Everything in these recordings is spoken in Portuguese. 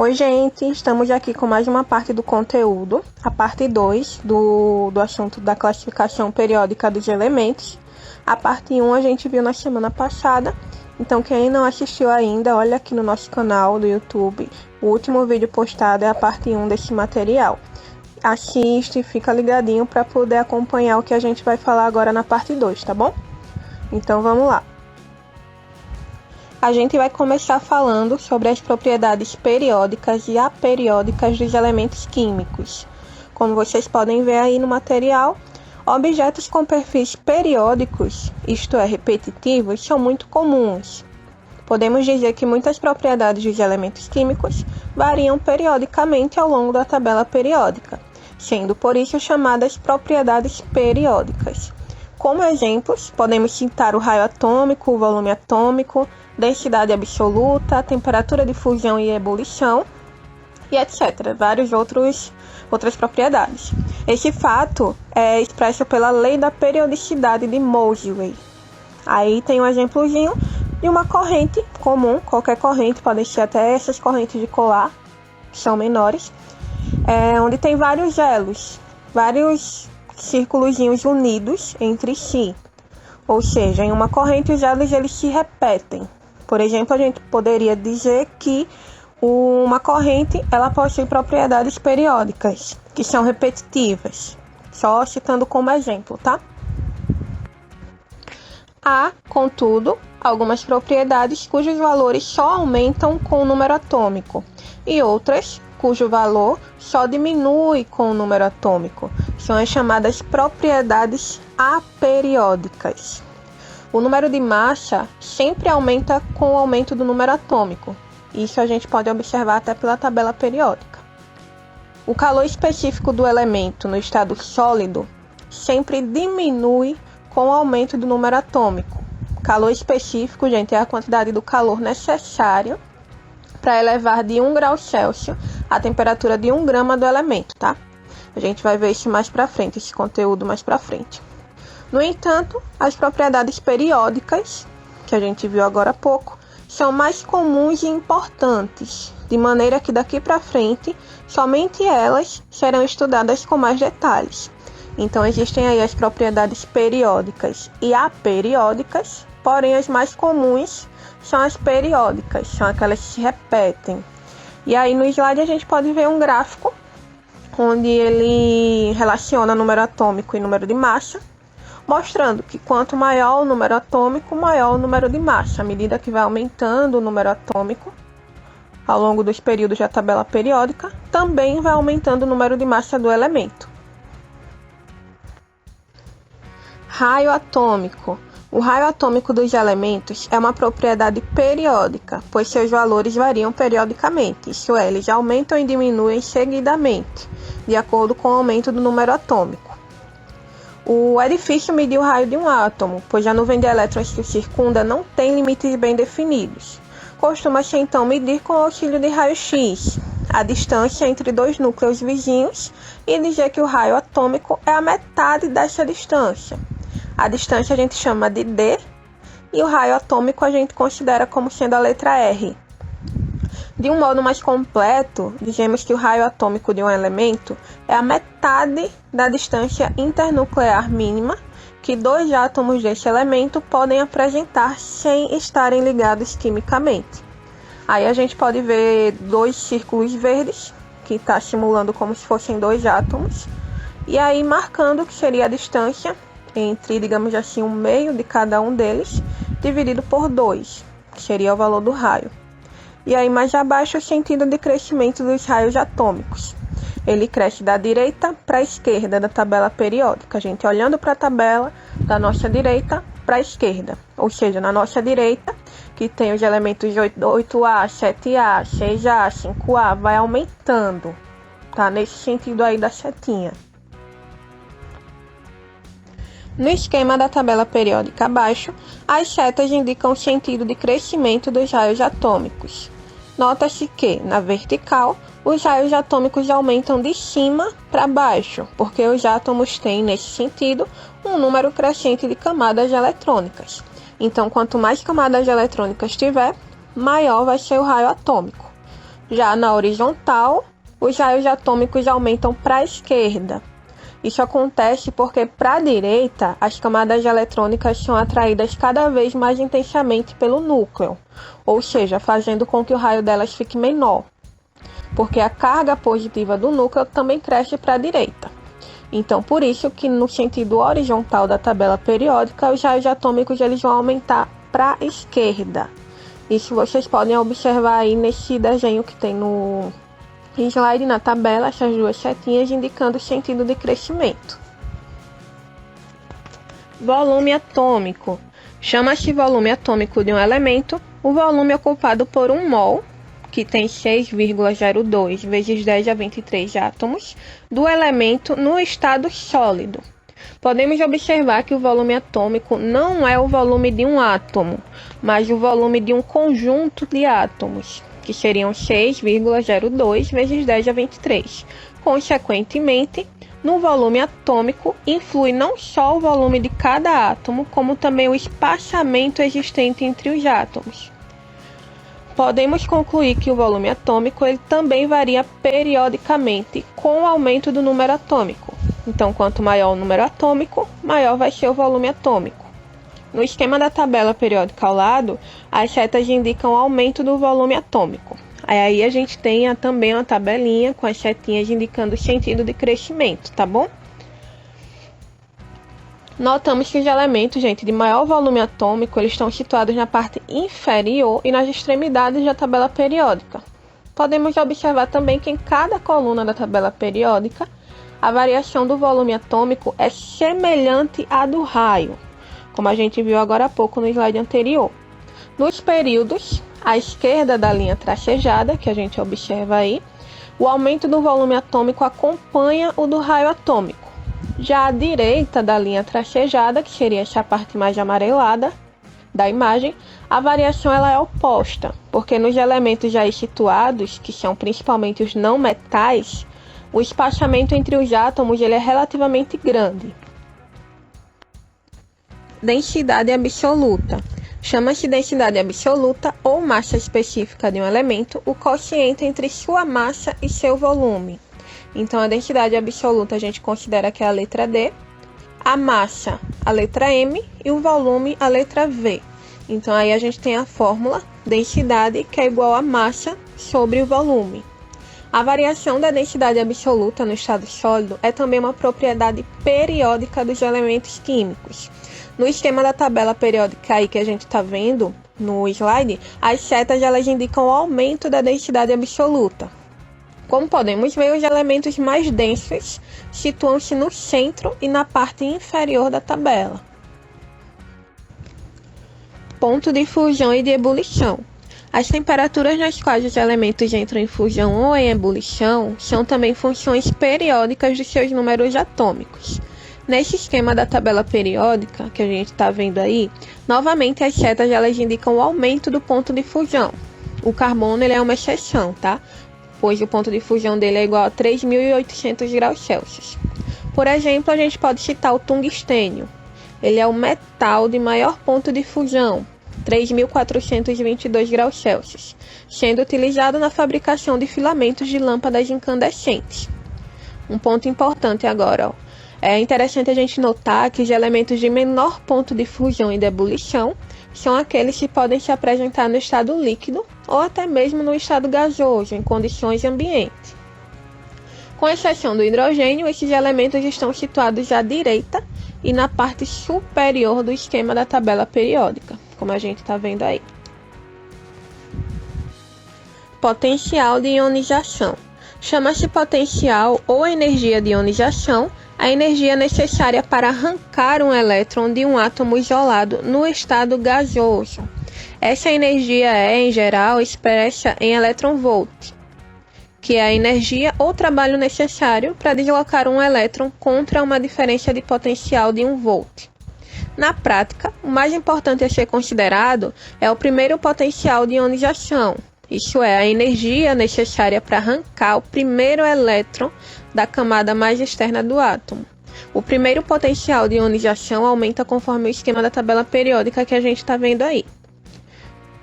Oi, gente, estamos aqui com mais uma parte do conteúdo, a parte 2 do assunto da classificação periódica dos elementos. A parte 1 a gente viu na semana passada, então quem não assistiu ainda, olha aqui no nosso canal do YouTube, o último vídeo postado é a parte 1 desse material. Assiste e fica ligadinho para poder acompanhar o que a gente vai falar agora na parte 2, tá bom? Então vamos lá. A gente vai começar falando sobre as propriedades periódicas e aperiódicas dos elementos químicos. Como vocês podem ver aí no material, objetos com perfis periódicos, isto é, repetitivos, são muito comuns. Podemos dizer que muitas propriedades dos elementos químicos variam periodicamente ao longo da tabela periódica, sendo por isso chamadas propriedades periódicas. Como exemplos, podemos citar o raio atômico, o volume atômico, densidade absoluta, temperatura de fusão e ebulição, e etc. Várias outras propriedades. Esse fato é expresso pela lei da periodicidade de Moseley. Aí tem um exemplozinho de uma corrente comum, qualquer corrente, podem ser até essas correntes de colar, que são menores, onde tem vários elos, vários círculozinhos unidos entre si. Ou seja, em uma corrente os elos eles se repetem. Por exemplo, a gente poderia dizer que uma corrente ela possui propriedades periódicas, que são repetitivas. Só citando como exemplo, tá? Há, contudo, algumas propriedades cujos valores só aumentam com o número atômico e outras cujo valor só diminui com o número atômico. São as chamadas propriedades aperiódicas. O número de massa sempre aumenta com o aumento do número atômico. Isso a gente pode observar até pela tabela periódica. O calor específico do elemento no estado sólido sempre diminui com o aumento do número atômico. Calor específico, gente, é a quantidade do calor necessário para elevar de 1 grau Celsius a temperatura de 1 grama do elemento, tá? A gente vai ver isso mais para frente, esse conteúdo mais para frente. No entanto, as propriedades periódicas, que a gente viu agora há pouco, são mais comuns e importantes, de maneira que daqui para frente, somente elas serão estudadas com mais detalhes. Então, existem aí as propriedades periódicas e aperiódicas, porém as mais comuns são as periódicas, são aquelas que se repetem. E aí no slide a gente pode ver um gráfico, onde ele relaciona número atômico e número de massa, mostrando que quanto maior o número atômico, maior o número de massa. À medida que vai aumentando o número atômico, ao longo dos períodos da tabela periódica, também vai aumentando o número de massa do elemento. Raio atômico. O raio atômico dos elementos é uma propriedade periódica, pois seus valores variam periodicamente, isto é, eles aumentam e diminuem seguidamente, de acordo com o aumento do número atômico. É difícil medir o raio de um átomo, pois a nuvem de elétrons que o circunda não tem limites bem definidos. Costuma-se então medir com o auxílio de raio-x, a distância entre dois núcleos vizinhos, e dizer que o raio atômico é a metade dessa distância. A distância a gente chama de d, e o raio atômico a gente considera como sendo a letra R. De um modo mais completo, dizemos que o raio atômico de um elemento é a metade da distância internuclear mínima que dois átomos desse elemento podem apresentar sem estarem ligados quimicamente. Aí a gente pode ver dois círculos verdes, que está simulando como se fossem dois átomos, e aí marcando que seria a distância entre, digamos assim, o meio de cada um deles, dividido por 2, que seria o valor do raio. E aí mais abaixo o sentido de crescimento dos raios atômicos. Ele cresce da direita para a esquerda da tabela periódica. A gente olhando para a tabela da nossa direita para a esquerda. Ou seja, na nossa direita, que tem os elementos 8A, 7A, 6A, 5A, vai aumentando. Tá? Nesse sentido aí da setinha. No esquema da tabela periódica abaixo, as setas indicam o sentido de crescimento dos raios atômicos. Nota-se que, na vertical, os raios atômicos aumentam de cima para baixo, porque os átomos têm, nesse sentido, um número crescente de camadas eletrônicas. Então, quanto mais camadas eletrônicas tiver, maior vai ser o raio atômico. Já na horizontal, os raios atômicos aumentam para a esquerda. Isso acontece porque, para a direita, as camadas eletrônicas são atraídas cada vez mais intensamente pelo núcleo, ou seja, fazendo com que o raio delas fique menor, porque a carga positiva do núcleo também cresce para a direita. Então, por isso que no sentido horizontal da tabela periódica, os raios atômicos eles vão aumentar para a esquerda. Isso vocês podem observar aí nesse desenho que tem no slide, na tabela, essas duas setinhas indicando o sentido de crescimento. Volume atômico. Chama-se volume atômico de um elemento o volume ocupado por um mol, que tem 6,02 vezes 10 a 23 átomos, do elemento no estado sólido. Podemos observar que o volume atômico não é o volume de um átomo, mas o volume de um conjunto de átomos, que seriam 6,02 vezes 10 a 23. Consequentemente, no volume atômico, influi não só o volume de cada átomo, como também o espaçamento existente entre os átomos. Podemos concluir que o volume atômico ele também varia periodicamente com o aumento do número atômico. Então, quanto maior o número atômico, maior vai ser o volume atômico. No esquema da tabela periódica ao lado, as setas indicam o aumento do volume atômico. Aí a gente tem também uma tabelinha com as setinhas indicando o sentido de crescimento, tá bom? Notamos que os elementos, gente, de maior volume atômico, eles estão situados na parte inferior e nas extremidades da tabela periódica. Podemos observar também que em cada coluna da tabela periódica, a variação do volume atômico é semelhante à do raio, como a gente viu agora há pouco no slide anterior. Nos períodos, à esquerda da linha tracejada, que a gente observa aí, o aumento do volume atômico acompanha o do raio atômico. Já à direita da linha tracejada, que seria essa parte mais amarelada da imagem, a variação ela é oposta, porque nos elementos já situados, que são principalmente os não metais, o espaçamento entre os átomos ele é relativamente grande. Densidade absoluta. Chama-se densidade absoluta ou massa específica de um elemento o quociente entre sua massa e seu volume. Então, a densidade absoluta a gente considera que é a letra D, a massa a letra M e o volume a letra V. Então, aí a gente tem a fórmula densidade que é igual a massa sobre o volume. A variação da densidade absoluta no estado sólido é também uma propriedade periódica dos elementos químicos. No esquema da tabela periódica aí que a gente está vendo no slide, as setas elas indicam o aumento da densidade absoluta. Como podemos ver, os elementos mais densos situam-se no centro e na parte inferior da tabela. Ponto de fusão e de ebulição. As temperaturas nas quais os elementos entram em fusão ou em ebulição são também funções periódicas dos seus números atômicos. Nesse esquema da tabela periódica, que a gente está vendo aí, novamente as setas elas indicam o aumento do ponto de fusão. O carbono ele é uma exceção, tá? Pois o ponto de fusão dele é igual a 3.800 graus Celsius. Por exemplo, a gente pode citar o tungstênio. Ele é o metal de maior ponto de fusão, 3.422 graus Celsius, sendo utilizado na fabricação de filamentos de lâmpadas incandescentes. Um ponto importante agora, é interessante a gente notar que os elementos de menor ponto de fusão e de ebulição são aqueles que podem se apresentar no estado líquido ou até mesmo no estado gasoso, em condições ambientes. Com exceção do hidrogênio, esses elementos estão situados à direita e na parte superior do esquema da tabela periódica, como a gente está vendo aí. Potencial de ionização. Chama-se potencial ou energia de ionização a energia necessária para arrancar um elétron de um átomo isolado no estado gasoso. Essa energia é, em geral, expressa em elétron-volt, que é a energia ou trabalho necessário para deslocar um elétron contra uma diferença de potencial de 1 volt. Na prática, o mais importante a ser considerado é o primeiro potencial de ionização, isso é, a energia necessária para arrancar o primeiro elétron da camada mais externa do átomo. O primeiro potencial de ionização aumenta conforme o esquema da tabela periódica que a gente está vendo aí.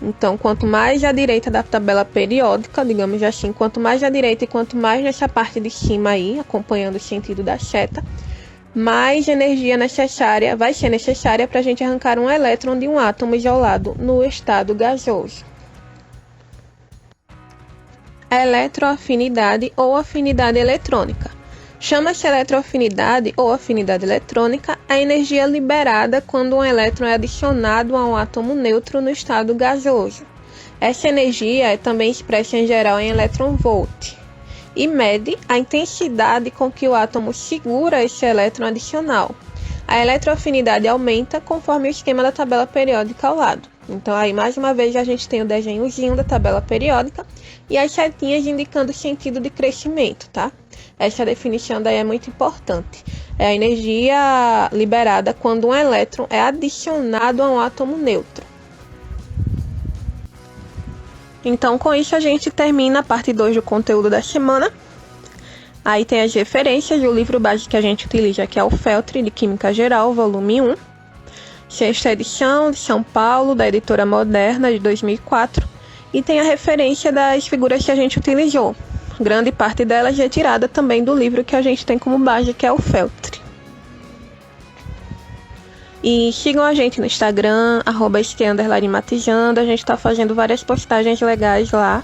Então, quanto mais à direita da tabela periódica, digamos assim, quanto mais à direita e quanto mais nessa parte de cima aí, acompanhando o sentido da seta, mais energia vai ser necessária para a gente arrancar um elétron de um átomo isolado no estado gasoso. Eletroafinidade ou afinidade eletrônica. Chama-se eletroafinidade ou afinidade eletrônica a energia liberada quando um elétron é adicionado a um átomo neutro no estado gasoso. Essa energia é também expressa em geral em elétron-volt e mede a intensidade com que o átomo segura esse elétron adicional. A eletroafinidade aumenta conforme o esquema da tabela periódica ao lado. Então, aí mais uma vez a gente tem o desenhozinho da tabela periódica e as setinhas indicando o sentido de crescimento, tá? Essa definição daí é muito importante. É a energia liberada quando um elétron é adicionado a um átomo neutro. Então, com isso, a gente termina a parte 2 do conteúdo da semana. Aí tem as referências, o livro base que a gente utiliza, que é o Feltri, de Química Geral, volume 1. Sexta edição, de São Paulo, da editora Moderna, de 2004. E tem a referência das figuras que a gente utilizou. Grande parte delas é tirada também do livro que a gente tem como base, que é o Feltri. E sigam a gente no Instagram, @@matizando. A gente está fazendo várias postagens legais lá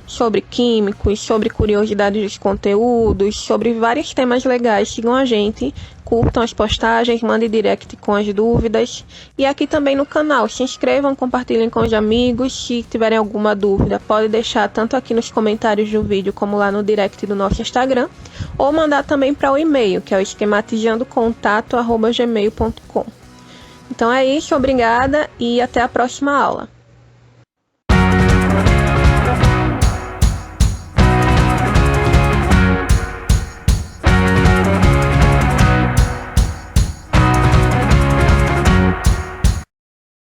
sobre químicos, sobre curiosidades dos conteúdos, sobre vários temas legais. Sigam a gente, curtam as postagens, mandem direct com as dúvidas. E aqui também no canal, se inscrevam, compartilhem com os amigos. Se tiverem alguma dúvida, pode deixar tanto aqui nos comentários do vídeo como lá no direct do nosso Instagram, ou mandar também para o e-mail, que é o esquematijandocontato@gmail.com. Então é isso, obrigada e até a próxima aula.